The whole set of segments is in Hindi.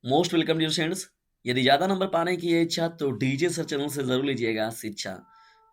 Most welcome dear friends. यदि ज़्यादा नंबर पाने की है इच्छा तो डीजे सर चैनल से ज़रूर लीजिएगा शिक्षा।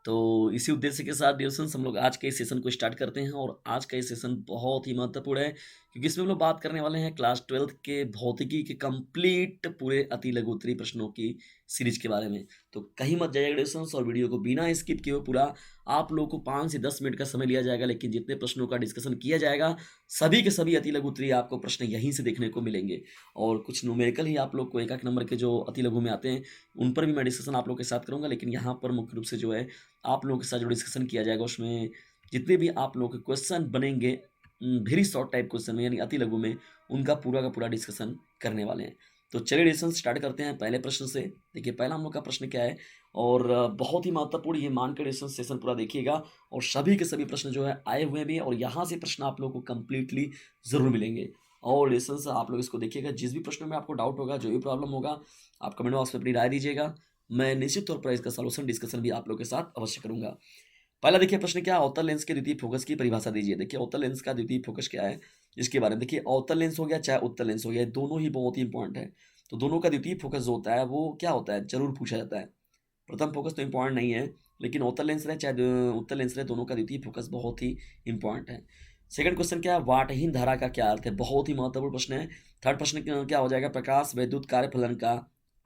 तो इसी उद्देश्य के साथ डियर फ्रेंड्स हम लोग आज के इस सेशन को स्टार्ट करते हैं और आज का ये सेशन बहुत ही महत्वपूर्ण है क्योंकि इसमें हम लोग बात करने वाले हैं क्लास 12th के भौतिकी के कंप्लीट पूरे अति लघु उत्तरीय प्रश्नों की सीरीज के बारे में। तो कहीं मत जाइएगा डियर फ्रेंड्स और वीडियो को बिना स्किप किए हुए पूरा आप लोगों को 5 से 10 मिनट का समय लिया जाएगा, लेकिन जितने प्रश्नों का डिस्कशन किया जाएगा सभी के सभी अति लघु उत्तरीय आपको प्रश्न यहीं से देखने को मिलेंगे। और कुछ न्यूमेरिकल ही आप लोग को एक-एक नंबर के जो अति लघु में आते हैं, उन पर भी मैं डिस्कशन आप लोग के साथ करूँगा। लेकिन यहाँ पर मुख्य रूप से जो है, आप लोगों के साथ जो डिस्कशन किया जाएगा, उसमें जितने भी आप लोगों के क्वेश्चन बनेंगे वेरी शॉर्ट टाइप क्वेश्चन में यानी अति लघु में, उनका पूरा का पूरा डिस्कशन करने वाले हैं। तो चलिए डिस्कशन स्टार्ट करते हैं पहले प्रश्न से। देखिए पहला हम लोग का प्रश्न क्या है और बहुत ही महत्वपूर्ण ये मान के डिस्कशन सेशन पूरा देखिएगा और सभी के सभी प्रश्न जो है आए हुए भी हैं और यहाँ से प्रश्न आप लोगों को कंप्लीटली ज़रूर मिलेंगे। और लेसन्स आप लोग इसको देखिएगा, जिस भी प्रश्न में आपको डाउट होगा, जो भी प्रॉब्लम होगा, आप कमेंट बॉक्स में अपनी राय दीजिएगा। मैं निश्चित तौर पर इसका सॉल्यूशन डिस्कशन भी आप लोग के साथ अवश्य करूँगा। पहला देखिए प्रश्न क्या है, अवतल लेंस के द्वितीय फोकस की परिभाषा दीजिए। देखिए अवतल लेंस का द्वितीय फोकस क्या है, इसके बारे में देखिए। अवतल लेंस हो गया चाहे उत्तल लेंस हो गया, दोनों ही बहुत ही इंपॉर्टेंट है। तो दोनों का द्वितीय फोकस जो होता है वो क्या होता है, जरूर पूछा जाता है। प्रथम फोकस तो इंपॉर्टेंट नहीं है, लेकिन अवतल लेंस रहे चाहे उत्तल लेंस रहे, दोनों का द्वितीय फोकस बहुत ही इंपॉर्टेंट है। सेकंड क्वेश्चन क्या है, वाटहीन धारा का क्या अर्थ है, बहुत ही महत्वपूर्ण प्रश्न है। थर्ड प्रश्न क्या हो जाएगा, प्रकाश वैद्युत कार्य फलन का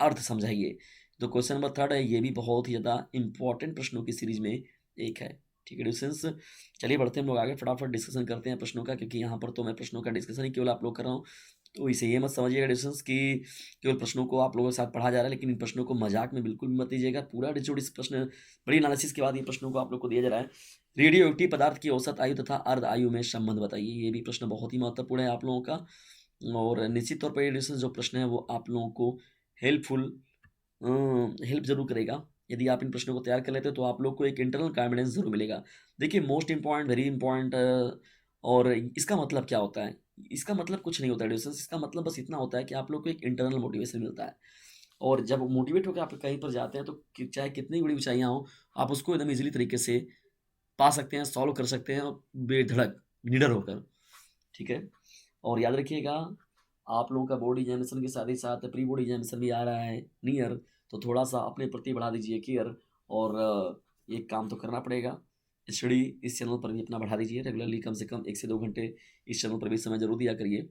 अर्थ समझाइए। तो क्वेश्चन नंबर थर्ड है, ये भी बहुत ही ज़्यादा इंपॉर्टेंट प्रश्नों की सीरीज में एक है। ठीक है डिस्टेंस, चलिए बढ़ते हैं हम लोग आगे, फटाफट डिस्कशन करते हैं प्रश्नों का, क्योंकि यहाँ पर तो मैं प्रश्नों का डिस्कशन ही केवल आप लोग कर रहा हूँ। तो इसे ये मत समझिएगा डिस्टेंस कि केवल प्रश्नों को आप लोगों के साथ पढ़ा जा रहा है, लेकिन इन प्रश्नों को मजाक में बिल्कुल भी मत लीजिएगा। पूरा डिचोड़ इस प्रश्न बड़ी एनालिसिस के बाद ये प्रश्नों को आप लोग को दिया जा रहा है। रेडियो एक्टिव पदार्थ की औसत आयु तथा अर्ध आयु में संबंध बताइए। ये भी प्रश्न बहुत ही महत्वपूर्ण है आप लोगों का और निश्चित तौर पर ये डिस्कशन जो प्रश्न है वो आप लोगों को हेल्पफुल हेल्प ज़रूर करेगा। यदि आप इन प्रश्नों को तैयार कर लेते हो तो आप लोग को एक इंटरनल कॉन्फिडेंस ज़रूर मिलेगा। देखिए मोस्ट इम्पॉर्टेंट, वेरी इंपॉर्टेंट, और इसका मतलब क्या होता है? इसका मतलब कुछ नहीं होता है डिस्टेंस, इसका मतलब बस इतना होता है कि आप लोग को एक इंटरनल मोटिवेशन मिलता है। और जब मोटिवेट होकर आप कहीं पर जाते हैं तो चाहे कितनी बड़ी ऊँचाइयाँ हों, आप उसको एकदम ईज़िली तरीके से पा सकते हैं, सॉल्व कर सकते हैं और बेधड़क, निडर होकर। ठीक है? और याद रखिएगा, आप लोगों का बोर्ड एग्जामिनेशन के साथ ही साथ प्री बोर्ड एग्जामिनेशन भी आ रहा है नियर, तो थोड़ा-सा अपने प्रति बढ़ा दीजिए केयर और एक काम तो करना पड़ेगा, स्टडी इस चैनल पर भी अपना बढ़ा दीजिए। रेगुलरली कम से कम 1 से 2 घंटे इस चैनल पर भी समय ज़रूर दिया करिए।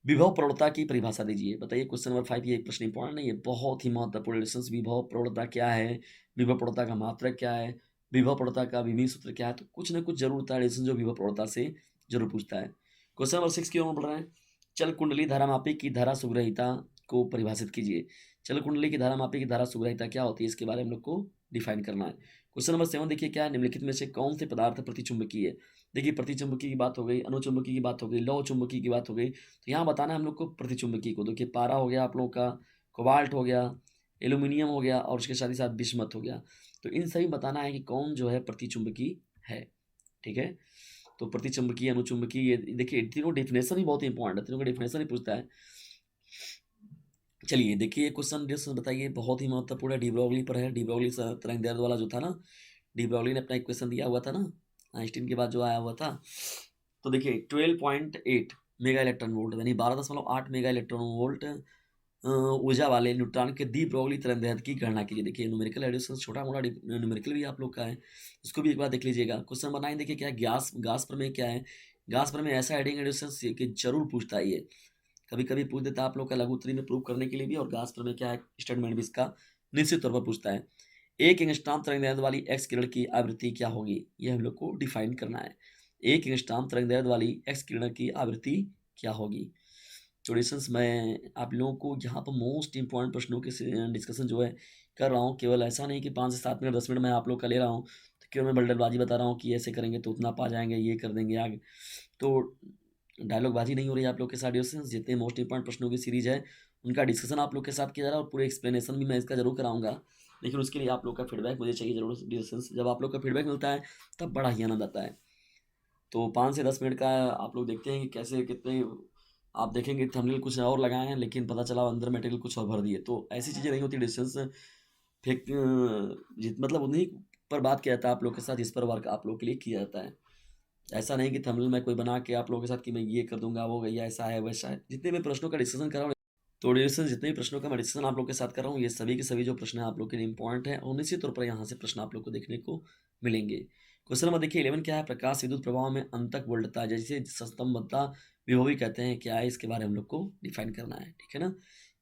विभव प्रवणता की परिभाषा दीजिए। बताइए क्वेश्चन नंबर 5, ये प्रश्न इंपॉर्टेंट नहीं है, बहुत ही महत्वपूर्ण डिस्टेंस। विभव प्रवणता क्या है? विभव प्रवणता का मात्रक क्या है? विभव प्रवणता का विभव सूत्र क्या है? तो कुछ ना कुछ ज़रूर होता है डिस्टेंस जो विभव प्रवणता से ज़रूर पूछता है। क्वेश्चन नंबर 6 की ओर बढ़ रहे हैं। चल कुंडली धारामापी की धारा सुग्रहिता को परिभाषित कीजिए। चल कुंडली की धारामापी की धारा सुग्रहिता क्या होती है, इसके बारे में हम लोग को डिफाइन करना है। क्वेश्चन नंबर 7 देखिए क्या है, निम्नलिखित में से कौन से पदार्थ प्रतिचुंबकीय है? देखिए प्रतिचुंबकीय की बात हो गई, अनुचुंबकीय की बात हो गई, लौह चुंबकीय की बात हो गई। तो यहाँ बताना है हम लोग को प्रतिचुंबकीय को। देखिए पारा हो गया आप लोगों का, कोबाल्ट हो गया, एल्यूमिनियम हो गया और उसके साथ ही साथ बिस्मथ हो गया। तो इन सभी बताना है कि कौन जो है प्रतिचुंबकीय है। ठीक है? तो प्रतिचुंबकीय, अनुचुंबकीय, ये देखिए तीनों डेफिनेशन ही बहुत इंपॉर्टेंट है, तीनों का डेफिनेशन ही पूछता है। चलिए देखिए क्वेश्चन डिस्कस बताइए, बहुत ही महत्वपूर्ण है, डी ब्रॉगली पर है। डी ब्रॉगली तरंग दैर्ध्य वाला जो था ना, डी ब्रॉगली ने अपना इक्वेशन दिया हुआ था ना, आइंस्टीन के बाद जो आया हुआ था। तो देखिए 12.8 मेगा इलेक्ट्रॉन वोल्ट यानी 12.8 मेगा इलेक्ट्रॉन वोल्ट ऊर्जा वाले न्यूट्रॉन के दी ब्रॉगली तरंग दैर्ध्य की गणना कीजिए। देखिए न्यूमेरिकल एडिशन, छोटा मोटा न्यूमेरिकल भी आप लोग का है, इसको भी एक बार देख लीजिएगा। क्वेश्चन नंबर 9 देखिए क्या है, गैस गैस प्रमेय क्या है? गैस प्रमेय ऐसा हेडिंग एडिशन कि जरूर पूछता है ये, कभी कभी पूछ देता है आप लोग का लघु उत्तरी में प्रूव करने के लिए भी, और गैस प्रमेय क्या है स्टेटमेंट भी इसका निश्चित तौर पर पूछता है। एक एंगस्ट्रॉम तरंग दैर्ध्य वाली एक्स किरण की आवृत्ति क्या होगी, ये हम लोग को डिफाइन करना है। एक एंगस्ट्रॉम तरंग दैर्ध्य वाली एक्स किरण की आवृत्ति क्या होगी? तो डिस्कस मैं आप लोगों को यहाँ पर मोस्ट इंपॉर्टेंट प्रश्नों के डिस्कशन जो है कर रहा हूँ। केवल ऐसा नहीं कि 5 से 7 मिनट 10 मिनट मैं आप लोग का ले रहा हूँ, तो केवल मैं बल्डरबाजी बता रहा हूँ कि ऐसे करेंगे तो उतना पा जाएंगे, ये कर देंगे आगे। तो डायलॉग बाजी नहीं हो रही है आप लोग के साथ डिस्कशन। जितने मोस्ट इंपॉर्टेंट प्रश्नों की सीरीज है उनका डिस्कशन आप लोग के साथ किया जा रहा है और पूरे एक्सप्लेनेशन भी मैं इसका जरूर कराऊंगा। लेकिन उसके लिए आप लोग का फीडबैक मुझे चाहिए जरूर डिस्कशन। जब आप लोग का फीडबैक मिलता है तब बड़ा ही आनंद आता है। तो 5 से 10 मिनट का आप लोग देखते हैं कि कैसे कितने आप देखेंगे, थंबनेल कुछ और लगाए हैं लेकिन पता चला अंदर मटेरियल कुछ और भर दिए। तो ऐसी चीज़ें नहीं होती डिस्टेंस फेक, मतलब उन्हीं पर बात किया जाता है आप लोग के साथ, जिस पर वर्क आप लोग के लिए किया जाता है। ऐसा नहीं कि थंबनेल मैं कोई बना के आप लोगों के साथ कि मैं ये कर दूंगा वो या ऐसा है वैसा है। जितने मैं प्रश्नों का डिस्कशन कर रहा हूँ तो डिस्कशन जितने भी प्रश्नों का मैं डिस्कशन आप लोग के साथ कर रहा हूँ, ये सभी के सभी जो प्रश्न हैं आप लोग के लिए इंपॉर्टेंट है और निश्चित तौर पर यहाँ से प्रश्न आप लोग को देखने को मिलेंगे। क्वेश्चन नंबर देखिए 11 क्या है? प्रकाश विद्युत प्रवाह में अंतक वोल्टता जैसे स्तंभता विभवी कहते हैं, क्या है? इसके बारे में हम लोग को डिफाइन करना है, ठीक है ना?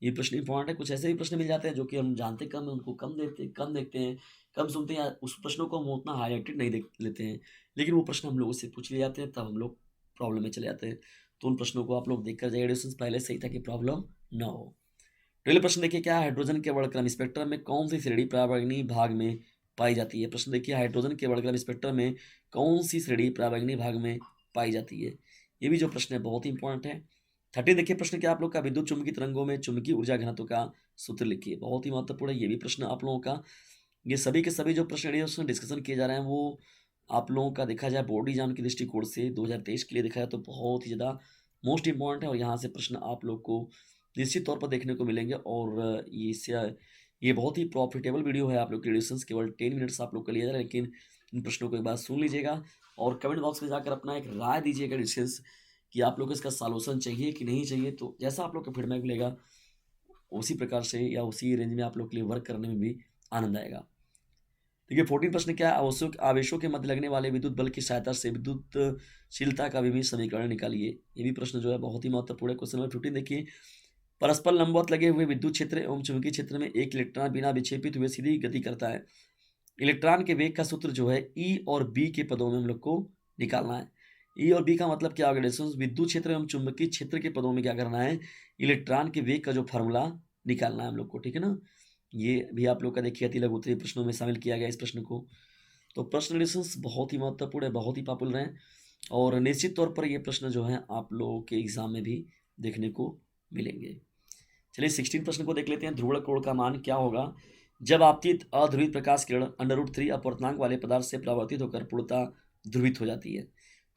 ये प्रश्न इंपॉर्टेंट है। कुछ ऐसे भी प्रश्न मिल जाते हैं जो कि हम जानते कम है, उनको कम देखते हैं, कम सुनते हैं, या उस प्रश्नों को हम उतना हाईलाइटेड नहीं देख लेते हैं, लेकिन वो प्रश्न हम लोगों से पूछ लिए जाते हैं, तब हम लोग प्रॉब्लम में चले जाते हैं। तो उन प्रश्नों को आप लोग देख कर जाइए, डिस्कशन पहले से ही, ताकि प्रॉब्लम ना हो। पहले प्रश्न देखिए क्या है? हाइड्रोजन के वर्णक्रम स्पेक्ट्रम में कौन सी श्रेणी पराबैंगनी भाग में पाई जाती है? प्रश्न देखिए हाइड्रोजन के वर्णक्रम स्पेक्ट्रम में कौन सी श्रेणी पराबैंगनी भाग में पाई जाती है? ये भी जो प्रश्न है बहुत ही इंपॉर्टेंट है। 30 देखिए प्रश्न क्या आप लोग का? विद्युत चुम्बकीय तरंगों में चुंबकीय ऊर्जा घनत्व का सूत्र लिखिए। बहुत ही महत्वपूर्ण है ये भी प्रश्न आप लोगों का। ये सभी के सभी जो प्रश्न डिस्कशन किए जा रहे हैं वो आप लोगों का देखा जाए बोर्ड एग्जाम के दृष्टिकोण से 2023 के लिए देखा जाए तो बहुत ही ज़्यादा मोस्ट इंपॉर्टेंट है, और यहाँ से प्रश्न आप लोग को निश्चित तौर पर देखने को मिलेंगे। और ये बहुत ही प्रॉफिटेबल वीडियो है आप लोग के लिए। केवल 10 मिनट्स आप लोग का लिया जा रहा है, लेकिन इन प्रश्नों को एक बार सुन लीजिएगा और कमेंट बॉक्स में जाकर अपना एक राय दीजिएगा डिस्कस कि आप लोग को इसका सॉल्यूशन चाहिए कि नहीं चाहिए। तो जैसा आप लोग का फीडबैक मिलेगा उसी प्रकार से या उसी रेंज में आप लोग के लिए वर्क करने में भी आनंद आएगा। देखिए 14 प्रश्न क्या है? आवश्यक आवेशों के मध्य लगने वाले विद्युत बल की सहायता से विद्युतशीलता का विभिन्न समीकरण निकालिए। ये भी प्रश्न जो है बहुत ही महत्वपूर्ण है। क्वेश्चन नंबर 15 देखिए, परस्पर लंबवत लगे हुए विद्युत क्षेत्र एवं चुंबकीय क्षेत्र में एक इलेक्ट्रॉन बिना विक्षेपित हुए सीधी गति करता है। इलेक्ट्रॉन के वेग का सूत्र जो है ई और बी के पदों में हम लोग को निकालना है। ई और बी का मतलब क्या होगा? विद्युत क्षेत्र एवं चुंबकीय क्षेत्र के पदों में क्या करना है? इलेक्ट्रॉन के वेग का जो फॉर्मूला निकालना है हम लोग को, ठीक है ना? ये भी आप लोग का देखिए अति लघु उत्तरीय प्रश्नों में शामिल किया गया इस प्रश्न को। तो प्रश्न रिलेशंस बहुत ही महत्वपूर्ण है, बहुत ही पॉपुलर हैं, और निश्चित तौर पर ये प्रश्न जो है आप लोगों के एग्जाम में भी देखने को मिलेंगे। चलिए 16 प्रश्न को देख लेते हैं। ध्रुवण कोण का मान क्या होगा जब आपतित अध्रुवित प्रकाश किरण √3 अपवर्तनांक वाले पदार्थ से परावर्तित होकर पूर्णतः ध्रुवित हो जाती है?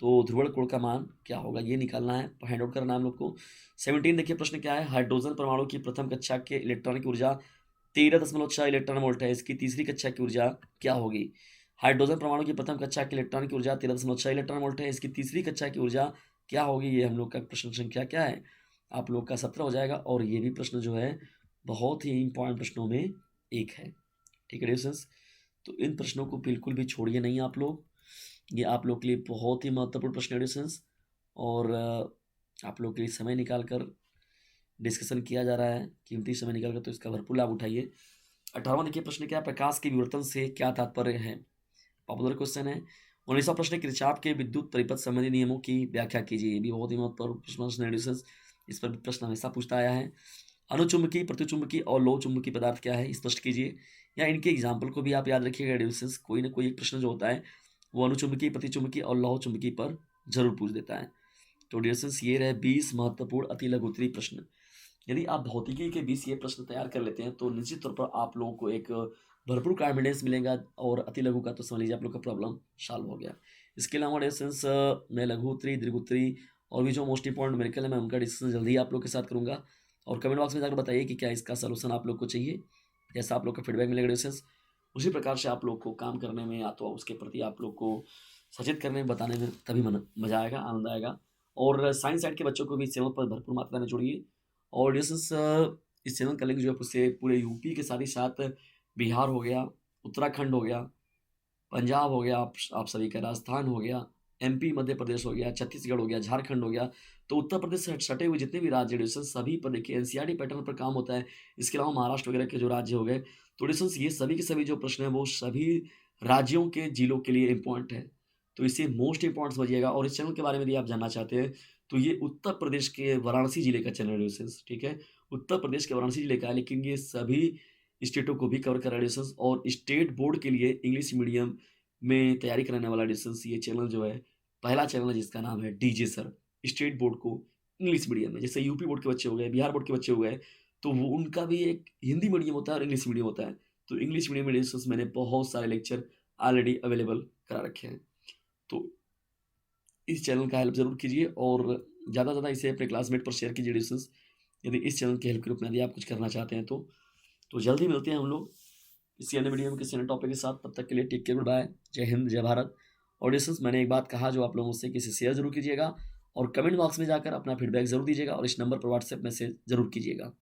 तो ध्रुवण कोण का मान क्या होगा ये निकालना है, फाइंड आउट करना है हम लोग को। 17 देखिए प्रश्न क्या है? हाइड्रोजन परमाणु की प्रथम कक्षा के इलेक्ट्रॉन की ऊर्जा 13.6 इलेक्ट्रॉन वोल्ट है, इसकी तीसरी कक्षा की ऊर्जा क्या होगी? हाइड्रोजन परमाणु की प्रथम कक्षा के इलेक्ट्रॉन की ऊर्जा 13.6 इलेक्ट्रॉन वोल्ट है, इसकी तीसरी कक्षा की ऊर्जा क्या होगी? ये हम लोग का प्रश्न संख्या क्या है? आप लोग का 17 हो जाएगा, और ये भी प्रश्न जो है बहुत ही इंपॉर्टेंट प्रश्नों में एक है, ठीक है डिस्टेंस। तो इन प्रश्नों को बिल्कुल भी छोड़िए नहीं आप लोग, ये आप लोग के लिए बहुत ही महत्वपूर्ण प्रश्न है डिस्टेंस, और आप लोग के लिए समय निकाल कर डिस्कशन किया जा रहा है, कीमती समय निकाल कर, तो इसका भरपूर लाभ उठाइए। 18वां देखिए प्रश्न क्या है? प्रकाश के विवर्तन से क्या तात्पर्य है? पॉपुलर क्वेश्चन है। 19वां प्रश्न, किरचॉफ के विद्युत परिपथ संबंधी नियमों की व्याख्या कीजिए। ये भी बहुत ही महत्वपूर्ण प्रश्न है डिस्टेंस, इस पर भी प्रश्न हमेशा पूछता आया है। अनुचुंबकीय, प्रतिचुंबकीय और लोह चुंबकीय पदार्थ क्या है? स्पष्ट कीजिए, या इनके एग्जाम्पल को भी आप याद रखिएगा डिस्टेंस। कोई ना कोई एक प्रश्न जो होता है वो अनुचुंबकीय, प्रतिचुंबकीय और लौह चुंबकीय पर जरूर पूछ देता है। तो डिस्टेंस ये रहे 20 महत्वपूर्ण अति लघु उत्तरीय प्रश्न। यदि आप भौतिकी के 20 ये प्रश्न तैयार कर लेते हैं तो निश्चित तौर पर आप लोगों को एक भरपूर कॉन्फिडेंस मिलेगा, और अति लघु का तो समझ लीजिए आप लोग का प्रॉब्लम सॉल्व हो गया। इसके अलावा डिस्टेंस मैं लघु उत्तरी, दीर्घ उत्तरी और भी जो मोस्ट इंपॉर्टेंट न्यूमेरिकल है मैं उनका डिस्कशन जल्दी ही आप लोग के साथ करूंगा, और कमेंट बॉक्स में जाकर बताइए कि क्या इसका सलूशन आप लोग को चाहिए। जैसा आप लोग का फीडबैक मिलेगा डिस्टेंस, उसी प्रकार से आप लोग को काम करने में या तो उसके प्रति आप लोग को सचेत करने में, बताने में तभी मजा आएगा, आनंद आएगा। और साइंस साइड के बच्चों को भी इस चैनल पर भरपूर मात्रा में जोड़िए, और इस चैनल का लिंक जो है उससे पूरे यूपी के साथ ही साथ बिहार हो गया, उत्तराखंड हो गया, पंजाब हो गया, आप सभी का राजस्थान हो गया, एमपी मध्य प्रदेश हो गया, छत्तीसगढ़ हो गया, झारखंड हो गया, तो उत्तर प्रदेश से सटे हुए जितने भी राज्य डिविजन सभी पर देखिए एनसीईआरटी पैटर्न पर काम होता है। इसके अलावा महाराष्ट्र वगैरह के जो राज्य हो गए, तो डिविजन ये सभी के सभी जो प्रश्न है वो सभी राज्यों के जिलों के लिए इम्पोर्टेंट है, तो इसे मोस्ट इंपॉर्टेंट समझिएगा। और इस चैनल के बारे में यदि आप जानना चाहते हैं तो ये उत्तर प्रदेश के वाराणसी जिले का चैनल है, ठीक है, उत्तर प्रदेश के वाराणसी जिले का है, लेकिन ये सभी स्टेटों को भी कवर कर रहा है। और स्टेट बोर्ड के लिए इंग्लिश मीडियम में तैयारी कराने वाला डिस्टेंस ये चैनल जो है पहला चैनल है जिसका नाम है डीजे सर। स्टेट बोर्ड को इंग्लिश मीडियम में, जैसे यूपी बोर्ड के बच्चे हो गए, बिहार बोर्ड के बच्चे हो गए, तो वो उनका भी एक हिंदी मीडियम होता है और इंग्लिश मीडियम होता है। तो इंग्लिश मीडियम में डिस्टेंस मैंने बहुत सारे लेक्चर ऑलरेडी अवेलेबल करा रखे हैं, तो इस चैनल का हेल्प जरूर कीजिए, और ज़्यादा से ज़्यादा इसे अपने क्लासमेट पर शेयर कीजिए डिस्टेंस, यदि इस चैनल के हेल्प के रूप में यदि आप कुछ करना चाहते हैं तो जल्दी मिलते हैं हम लोग किसी अन्य वीडियो में किसी अन्य टॉपिक के साथ। तब तक के लिए टेक केयर, गुड बाय, जय हिंद, जय भारत। और डिस्टेंस मैंने एक बात कहा जो आप लोगों से किसी शेयर जरूर कीजिएगा, और कमेंट बॉक्स में जाकर अपना फीडबैक जरूर दीजिएगा, और इस नंबर पर व्हाट्सएप मैसेज जरूर कीजिएगा।